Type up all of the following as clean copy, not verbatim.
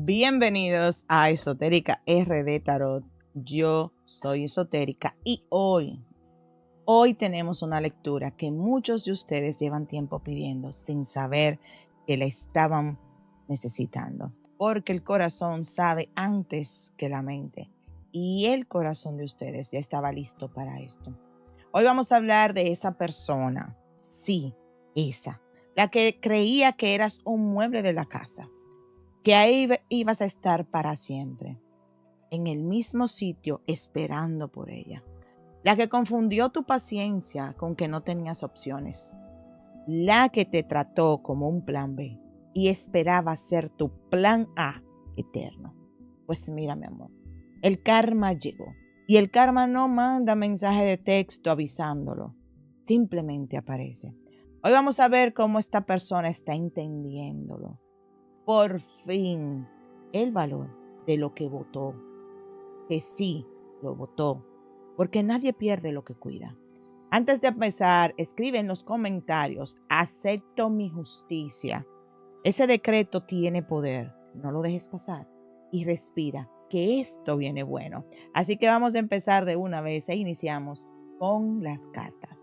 Bienvenidos a Esotérica RD Tarot. Yo soy Esotérica y hoy tenemos una lectura que muchos de ustedes llevan tiempo pidiendo sin saber que la estaban necesitando. Porque el corazón sabe antes que la mente y el corazón de ustedes ya estaba listo para esto. Hoy vamos a hablar de esa persona, sí, esa, la que creía que eras un mueble de la casa, que ahí ibas a estar para siempre, en el mismo sitio esperando por ella. La que confundió tu paciencia con que no tenías opciones. La que te trató como un plan B y esperaba ser tu plan A eterno. Pues mira, mi amor, el karma llegó. Y el karma no manda mensaje de texto avisándolo. Simplemente aparece. Hoy vamos a ver cómo esta persona está entendiéndolo. Por fin, el valor de lo que votó, que sí lo votó, porque nadie pierde lo que cuida. Antes de empezar, escribe en los comentarios: acepto mi justicia. Ese decreto tiene poder, no lo dejes pasar y respira, que esto viene bueno. Así que vamos a empezar de una vez e iniciamos con las cartas.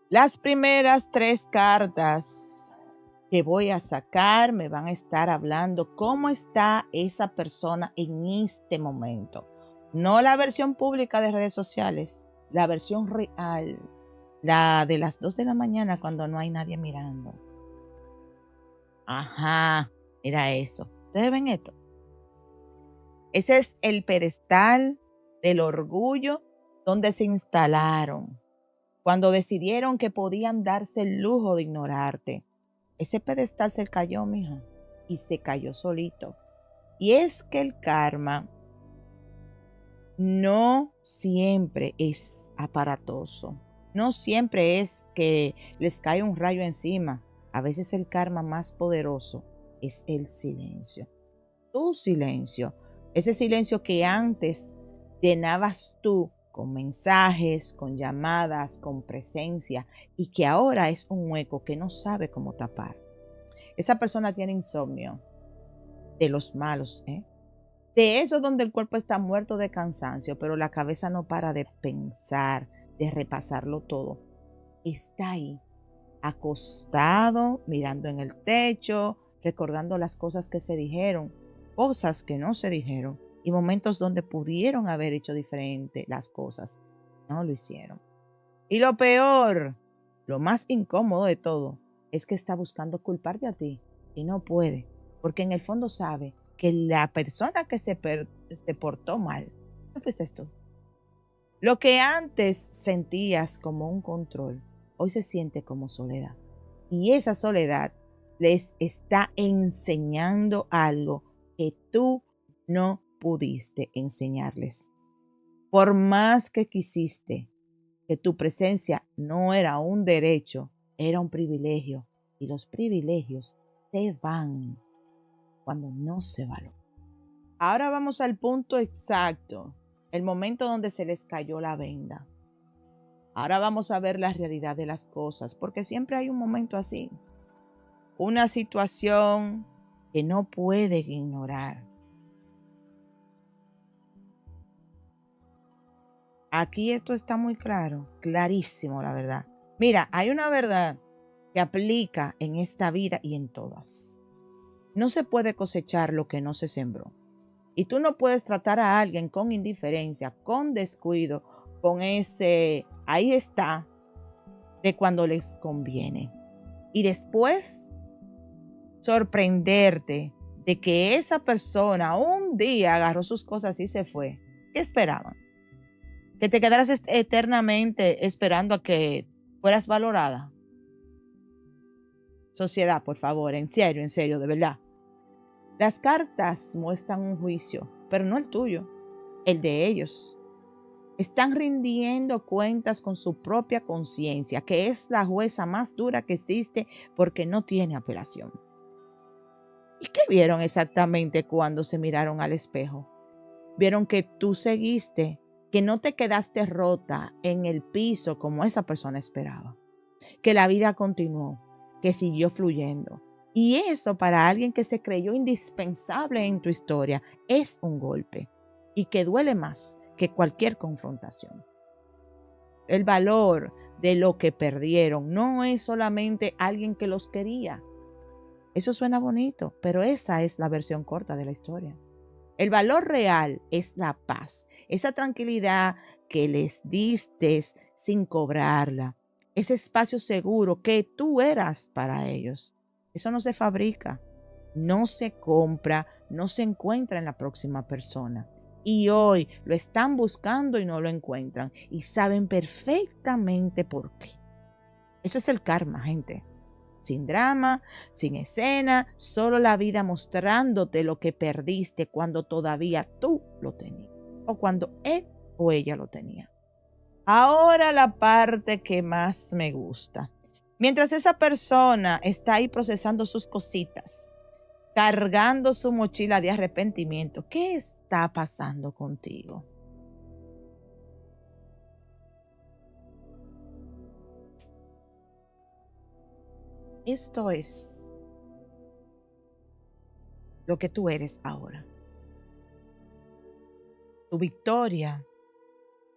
Las primeras 3 cartas que voy a sacar me van a estar hablando cómo está esa persona en este momento. No la versión pública de redes sociales, la versión real, la de las 2 de la mañana cuando no hay nadie mirando. Ajá, mira eso. ¿Ustedes ven esto? Ese es el pedestal del orgullo donde se instalaron cuando decidieron que podían darse el lujo de ignorarte. Ese pedestal se cayó, mija, y se cayó solito. Y es que el karma no siempre es aparatoso. No siempre es que les cae un rayo encima. A veces el karma más poderoso es el silencio. Tu silencio. Ese silencio que antes llenabas tú con mensajes, con llamadas, con presencia, y que ahora es un hueco que no sabe cómo tapar. Esa persona tiene insomnio, de los malos, de eso donde el cuerpo está muerto de cansancio, pero la cabeza no para de pensar, de repasarlo todo. Está ahí, acostado, mirando en el techo, recordando las cosas que se dijeron, cosas que no se dijeron, y momentos donde pudieron haber hecho diferente las cosas. No lo hicieron. Y lo peor, lo más incómodo de todo, es que está buscando culparte a ti y no puede, porque en el fondo sabe que la persona que se portó mal no fuiste tú. Lo que antes sentías como un control, hoy se siente como soledad. Y esa soledad les está enseñando algo que tú no pudiste enseñarles. Por más que quisiste, que tu presencia no era un derecho, era un privilegio. Y los privilegios se van cuando no se valoran. Ahora vamos al punto exacto, el momento donde se les cayó la venda. Ahora vamos a ver la realidad de las cosas, porque siempre hay un momento así. Una situación que no pueden ignorar. Aquí esto está muy claro, clarísimo, la verdad. Mira, hay una verdad que aplica en esta vida y en todas. No se puede cosechar lo que no se sembró. Y tú no puedes tratar a alguien con indiferencia, con descuido, con ese, ahí está, de cuando les conviene. Y después sorprenderte de que esa persona un día agarró sus cosas y se fue. ¿Qué esperaban? Que te quedaras eternamente esperando a que fueras valorada. Sociedad, por favor, en serio, de verdad. Las cartas muestran un juicio, pero no el tuyo, el de ellos. Están rindiendo cuentas con su propia conciencia, que es la jueza más dura que existe porque no tiene apelación. ¿Y qué vieron exactamente cuando se miraron al espejo? Vieron que tú seguiste, que no te quedaste rota en el piso como esa persona esperaba, que la vida continuó, que siguió fluyendo, Y eso para alguien que se creyó indispensable en tu historia es un golpe y que duele más que cualquier confrontación. El valor de lo que perdieron no es solamente alguien que los quería. Eso suena bonito, pero esa es la versión corta de la historia. El valor real es la paz, esa tranquilidad que les diste sin cobrarla, ese espacio seguro que tú eras para ellos. Eso no se fabrica, no se compra, no se encuentra en la próxima persona. Y hoy lo están buscando y no lo encuentran y saben perfectamente por qué. Eso es el karma, gente. Sin drama, sin escena, solo la vida mostrándote lo que perdiste cuando todavía tú lo tenías o cuando él o ella lo tenía. Ahora la parte que más me gusta. Mientras esa persona está ahí procesando sus cositas, cargando su mochila de arrepentimiento, ¿qué está pasando contigo? Esto es lo que tú eres ahora. Tu victoria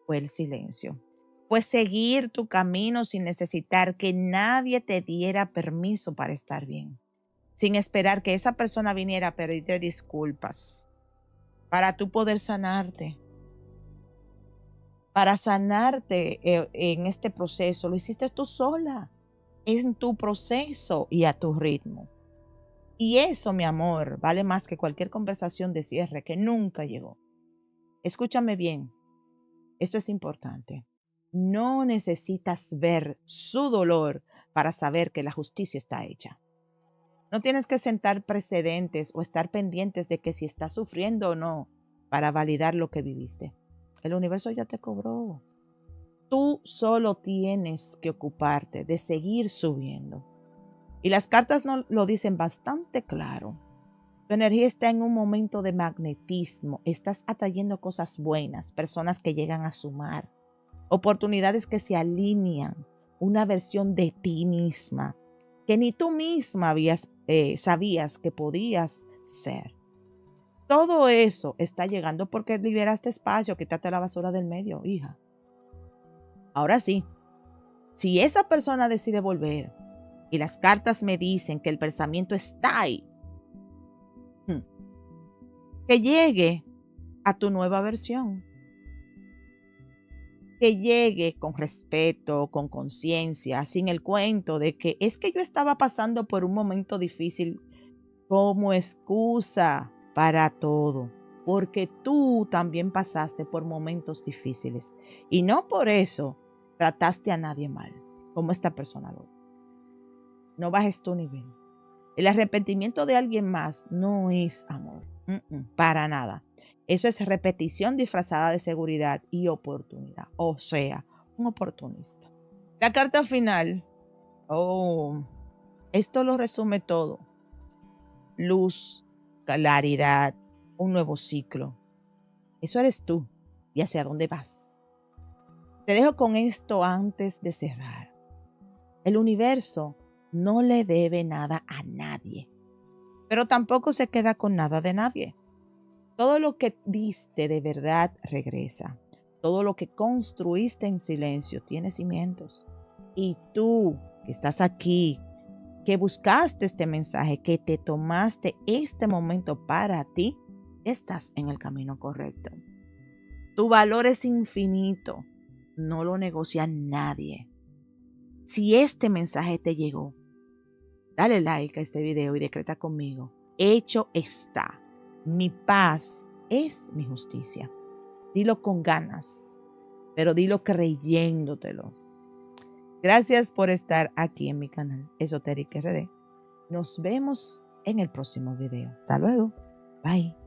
fue el silencio. Fue seguir tu camino sin necesitar que nadie te diera permiso para estar bien. Sin esperar que esa persona viniera a pedirte disculpas. Para tú poder sanarte. Para sanarte en este proceso. Lo hiciste tú sola. En tu proceso y a tu ritmo. Y eso, mi amor, vale más que cualquier conversación de cierre que nunca llegó. Escúchame bien. Esto es importante. No necesitas ver su dolor para saber que la justicia está hecha. No tienes que sentar precedentes o estar pendientes de que si estás sufriendo o no para validar lo que viviste. El universo ya te cobró. Tú solo tienes que ocuparte de seguir subiendo. Y las cartas no lo dicen bastante claro. Tu energía está en un momento de magnetismo. Estás atrayendo cosas buenas, personas que llegan a sumar, oportunidades que se alinean, una versión de ti misma que ni tú misma sabías que podías ser. Todo eso está llegando porque liberaste espacio, quítate la basura del medio, hija. Ahora sí, si esa persona decide volver y las cartas me dicen que el pensamiento está ahí, que llegue a tu nueva versión, que llegue con respeto, con conciencia, sin el cuento de que es que yo estaba pasando por un momento difícil como excusa para todo, porque tú también pasaste por momentos difíciles y no por eso trataste a nadie mal, como esta persona lo. No bajes tu nivel. El arrepentimiento de alguien más no es amor, para nada. Eso es repetición disfrazada de seguridad y oportunidad. O sea, un oportunista. La carta final. Oh, esto lo resume todo. Luz, claridad, un nuevo ciclo. Eso eres tú. ¿Y hacia dónde vas? Te dejo con esto antes de cerrar. El universo no le debe nada a nadie, pero tampoco se queda con nada de nadie. Todo lo que diste de verdad regresa. Todo lo que construiste en silencio tiene cimientos. Y tú, que estás aquí, que buscaste este mensaje, que te tomaste este momento para ti, estás en el camino correcto. Tu valor es infinito. No lo negocia nadie. Si este mensaje te llegó, dale like a este video y decreta conmigo. Hecho está. Mi paz es mi justicia. Dilo con ganas, pero dilo creyéndotelo. Gracias por estar aquí en mi canal Esoteric RD. Nos vemos en el próximo video. Hasta luego. Bye.